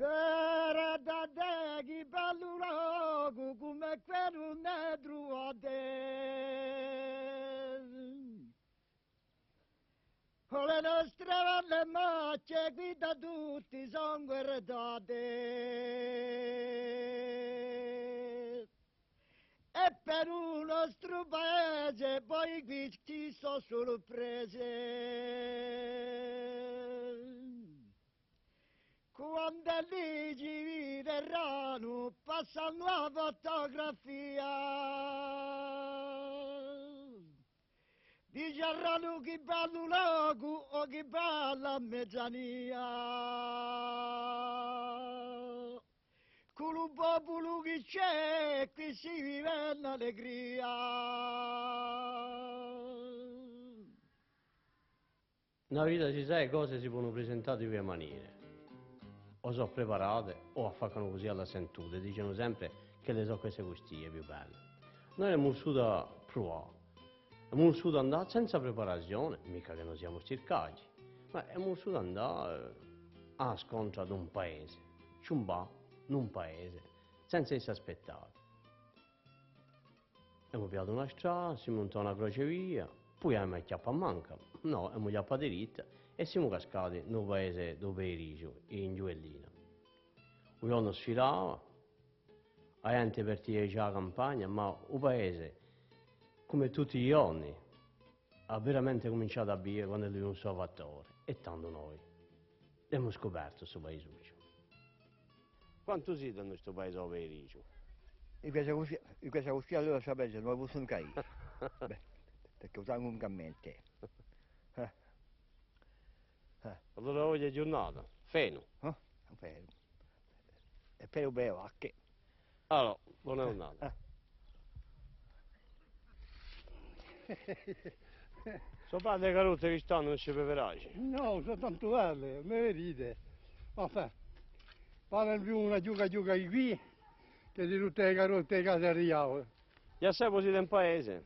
Vera da te chi bello logo come quello nedru a te. Con le nostre valle macce qui da tutti sono guardate. E per un nostro paese poi qui ci sono sorprese. Quando lì ci vedranno passano la fotografia, diceranno che bello logo o che bella mezzania. Con un popolo che c'è, qui si vive in allegria. Nella vita ci sai cose si possono presentare di due maniere. O sono preparate o affaccano così alla sentute, dicono sempre che le so queste costiglie più belle. Noi abbiamo vissuto provare, abbiamo vissuto andare senza preparazione, mica che non siamo cercati, ma abbiamo vissuto andare a scontra di un paese, ciumbà in un paese, senza essere aspettati. Abbiamo piato una strada, siamo montati una crocevia, poi abbiamo acchiappato a manca, no, abbiamo acchiappato diritta e siamo cascati nel paese dove Perigio, in Giuellina. Un giorno sfilava, la gente partiva già la campagna, ma il paese, come tutti gli giorni, ha veramente cominciato a bere quando è venuto il Salvatore, e tanto noi abbiamo scoperto questo paesuccio. Quanto siete in questo paese dove Perigio? In questa così allora sapete, non possono caire. Beh, perché usano un cammette. Allora oggi è giornata, feno. Vero. E poi un bel vacche. Allora, buona giornata. Suo padre carote che stanno non ci preparaci? No, sono tanto belle, me vedete. Enfin, fanno più una giuca qui, che di tutte le carote di casa arrivavo. Già sei siete in paese?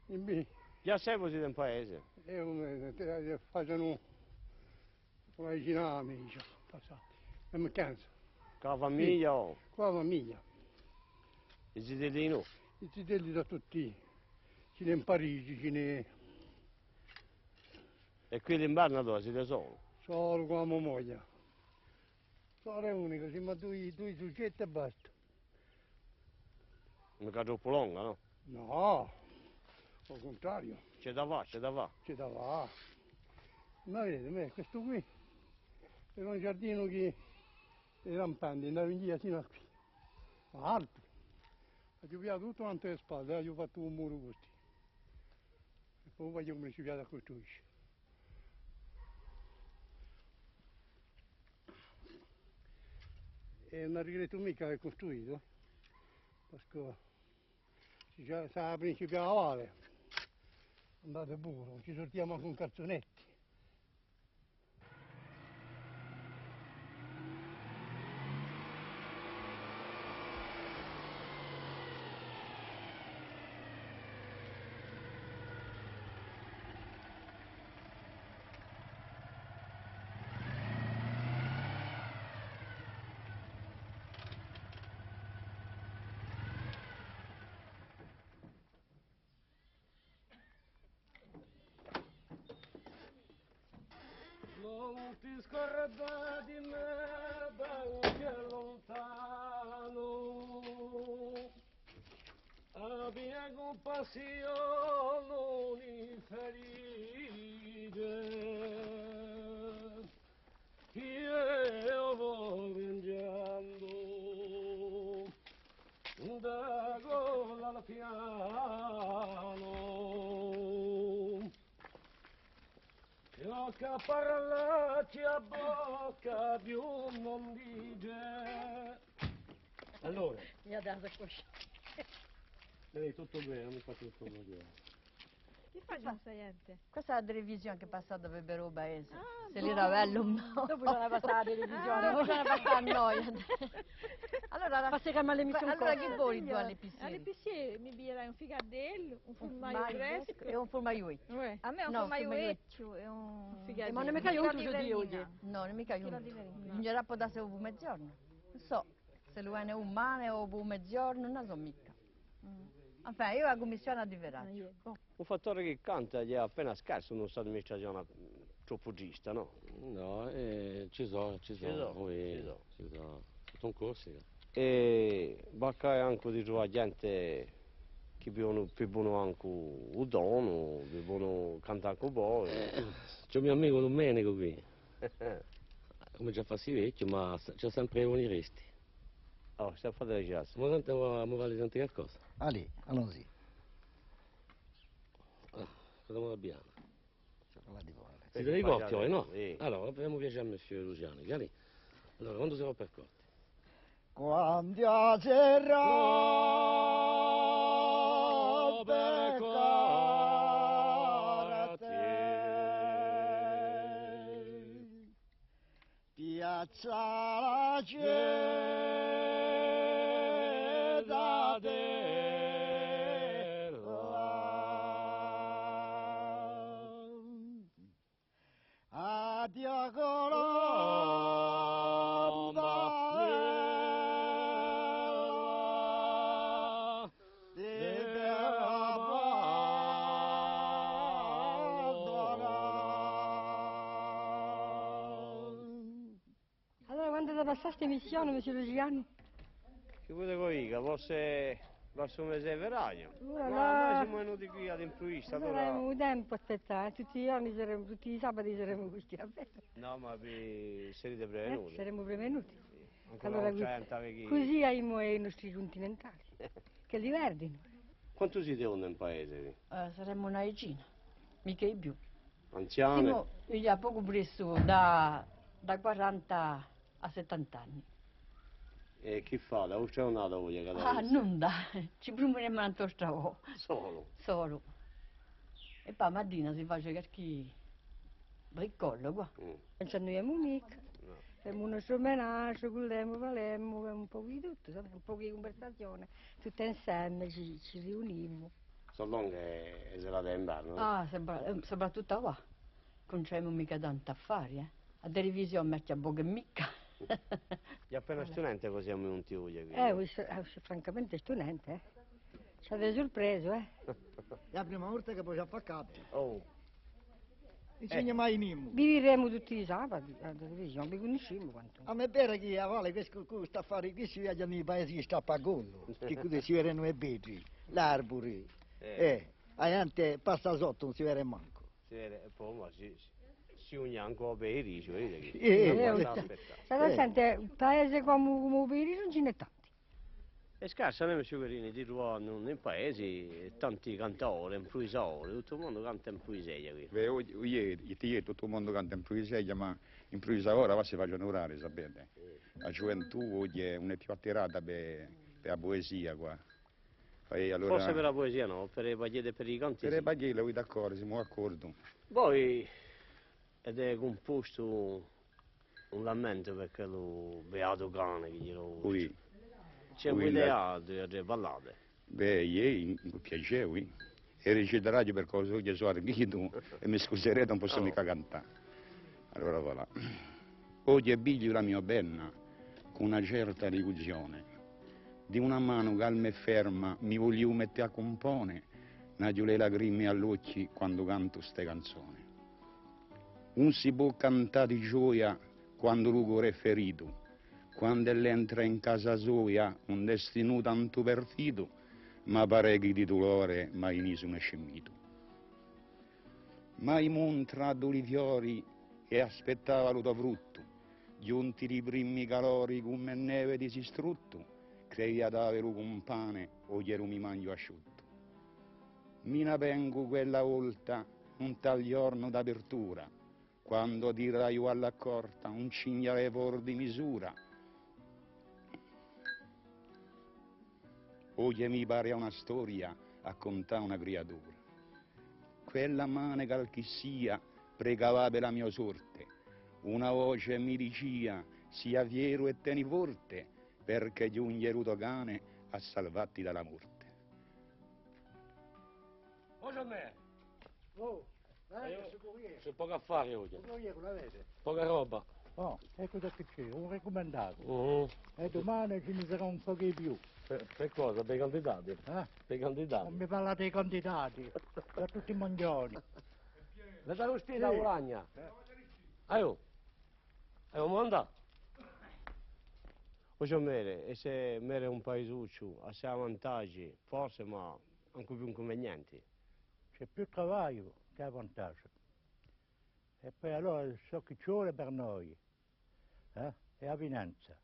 In B. Già sei siete in paese? E facciano una vicina amici, passati. E mi canso. Con la famiglia o? Qua la famiglia. I zitellini? I zitelli da tutti, ce n'è in Parigi, ce n'è E qui l'inverno dove siete solo? solo con la mia moglie. Solo è unico, siamo due soggetti e basta. Mica troppo lunga, no? No, al contrario, C'è da fare, c'è da fare. c'è da va. Ma vedete, questo qui è un giardino che è rampante, andava in via fino a qui, ma alto. Ha piato tutto quanto le spalle, ho fatto un muro così. E poi voglio come ci piace a costruire. E non regretto mica che è costruito, perché se la principale andate pure, ci sortiamo con calzonetti. Non ti scordare di me da che lontano, abbia compassione non ferite, io vo piangendo da gola al piano. Io che parlarci a bocca più non dice. Allora, Mi ha dato così. vedi tutto bene, non mi fa tutto bene. Che fa che non sa niente? Questa è la televisione che è passata per Vero Paese. Ah, Se li ravello un po'. Dopo bisogna passare la televisione. Dopo bisogna passare a noia. Allora, Passeremo all'emissione allora corta. che vuoi tu alle Alle piscine? piscine mi biglierai un ficadello, un formaggio fresco. E un formagliuetto. A me è un No, formagliueccio e un figadello. Ma non mi caiu un giusto di oggi. No, non mica io. Chilo di verina. Bisognerà portarsi per mezzogiorno. Non so, se lo è umane o per mezzogiorno, non so mica. Enfin, io la commissione a diverare. Un fattore che canta gli è appena scarso, non sta amministrazione troppo giusta, no? No, ci sono. Ci sono. Sono corsi. E bacca anche di trovare gente che più buono anche il dono, più buono cantare anche poi. C'è un mio amico Domenico qui. Come già farsi vecchio, ma c'è sempre buoni resti. Oh, stiamo a fare le chiasse. Ma tanto mi vale sentire qualcosa. Allez, allons-y. Cosa abbiamo? Là di fuori. Si deve corti, no? Sì. Allora, abbiamo piacere a Monsieur Luciano. Allora, quando si va per corti? Quando sarà peccare te, piazza la città della Addio colomba Allora quando da passare questa emissione, Monsieur Luciano? Che vuoi dire, forse verso un mese di febbraio. Ora Ma là- noi siamo venuti qui ad improvviso, Allora allora... abbiamo tempo a aspettare, tutti i giorni saremo, tutti i sabati saremo qui, va bene? No, ma vi sarete prevenuti. Saremo prevenuti. Ancora Allora, non c'è gente che... così abbiamo i nostri continentali, che li verdino. Quanto siete in paese? Saremmo una decina, mica di più. Anziane? Siamo io a poco preso da 40 a 70 anni. E chi fa? Da uscire o nada voglia che Ah, non da, ci proveremo un altro solo. E poi mattina si fa qualche bricollo qua. Non ci annoiamo mica. Facciamo un nostro menage, culliamo, valemmo, un po' di tutto, insomma, un po' di conversazione. Tutte insieme ci riuniamo. Sono che è serata d'inverno. Ah, soprattutto qua. Non c'è mica tanto affari, La televisione mette a poco e mica. Gli appena studente così siamo venuti qui. Francamente studente, Ci avete sorpreso, È la prima volta che poi ci fa capo. Oh, Non c'è mai nimmo. Vivremo tutti i sabati alla televisione, vi conosciamo quanto. A me pare che a Valle questo sta a fare qui si viaggia nei paesi che sta pagando, che qui si vedono i vetri, l'arbore, anche passa sotto non si vede manco. si vede, poi ma si unisce ancora per i ricci, vedete che... State sente, un paese come Piri non ce n'è tanti. È scarsa, noi Sciucherini, ti trovano nei paesi tanti cantatori, improvvisatori, tutto il mondo canta in poesia qui. Beh, oggi tutto il mondo canta in poesia, ma in poesia ora va si fa onorare, sapete? La gioventù oggi non è più attirata per la poesia qua. E allora, Forse per la poesia no, per le pagliette e per i canti per sì. le pagliette, voi d'accordo, siamo d'accordo. Poi, ed è composto un lamento per quello beato cane che glielo... Poi, C'è un'idea di ballate. beh, ieri mi piaceva, e reciterà per cosa che sono arrivato e mi scuserete, non posso mica cantare. Allora voilà. Oggi è biglio la mia penna con una certa ricusione. Di una mano calma e ferma mi voglio mettere a compone, naggio le lacrime agli occhi quando canto ste canzoni. Non si può cantare di gioia quando il cuore è ferito, quando entra in casa sua un destino tanto pertito, ma pare che di dolore mai ne sono scemmito. Mai montra i fiori e aspettava lo frutto, giunti i primi calori come neve di distrutto, creia d'avere un pane o ieri mi mangio asciutto. Mina vengo quella volta un tal giorno d'apertura, quando dirai io alla corta un cignale fuori di misura. Oggi mi pare una storia a contare una creatura. quella mano che chi sia pregava per la mia sorte, una voce mi diceva sia fiero e tieni forte, perché giungeruto cane a salvarti dalla morte. Buongiorno a me. Oh, C'è poco affare oggi. Corriere l'avete? Poca roba. Oh, ecco che c'è, un raccomandato. Mhm. E domani ce ne sarà un po' di più. Per cosa? Per i candidati? Eh? Per i candidati. Non mi parla dei candidati, da tutti i mondiali. Le dai lo spiedo a Sì. Bologna? Aio. Mo andà. Voglio mere, e se mere un paesuccio, ha sei vantaggi, forse, ma anche più inconvenienti. C'è più travaglio che ha vantaggio. E poi allora ciò che ci vuole per noi è la finanza.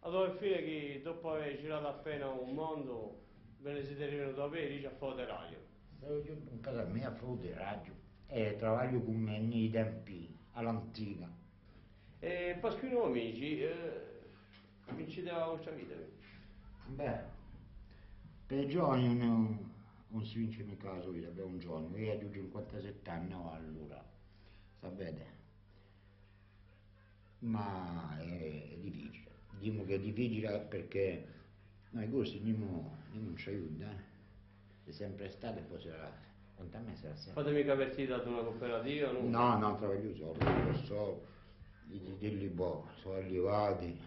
Allora, fine che dopo aver girato appena un mondo, ve ne siete venuti a vedere, dice a fare radio. Io in casa mia faccio di radio e lavoro con me nei tempi all'antica. E Pasquino amici, cominciate la vostra vita. Beh, per i giovani non si vince mica la sua vita, per un giorno. Io ho 57 anni allora, sapete? Ma è difficile. Diciamo che è difficile perché noi così non ci aiuta. È sempre stato e poi sarà. Quanto a me sarà sempre. Fate mica partita ad una cooperativa? No, no, travaglio solo, i titelli sono arrivati,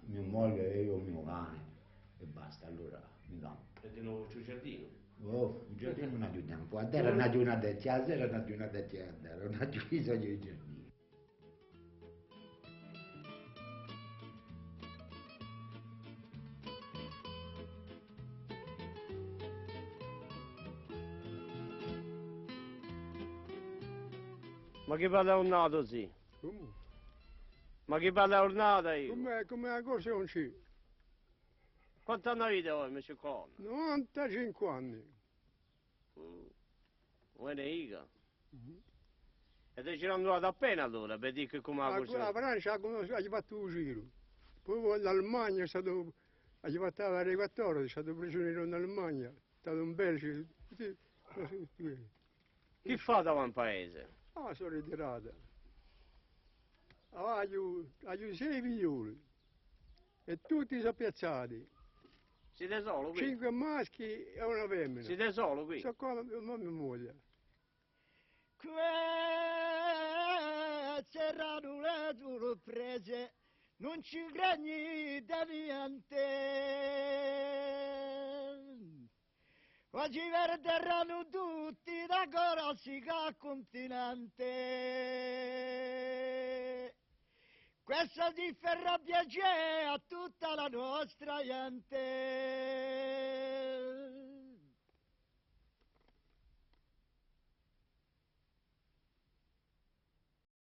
mia moglie e io, mio cane, e basta, allora mi campo. E di nuovo c'è il giardino? Oh, il giardino non ha più tempo, a terra non ha più una detti, a terra non ha più una detti, a terra non ha più bisogno di giardino. Ma che parla ornata sì? Ma che parla ornata io? Come la cosa non c'è? Quanti anni avete voi, Mr. Con? 95 anni. Buona iga. E te ci hanno andato appena allora, per dire che come la cosa... La Francia ha fatto un giro. Poi l'Allemagna è stato... Ha fatto alle 14, è stato prigioniero in Allemagna. È stato in Belgio. Chi fa da un paese? Ah, sono ritirata. Ho 6 figlioli e tutti sono piazzati. Siete solo qui? 5 maschi e una femmina. Siete solo qui? Sono qua con mia moglie. Queste radule tu le prese, non ci credi da niente. Oggi verranno tutti da Corsica al continente. Questo ti farà piacere a tutta la nostra gente.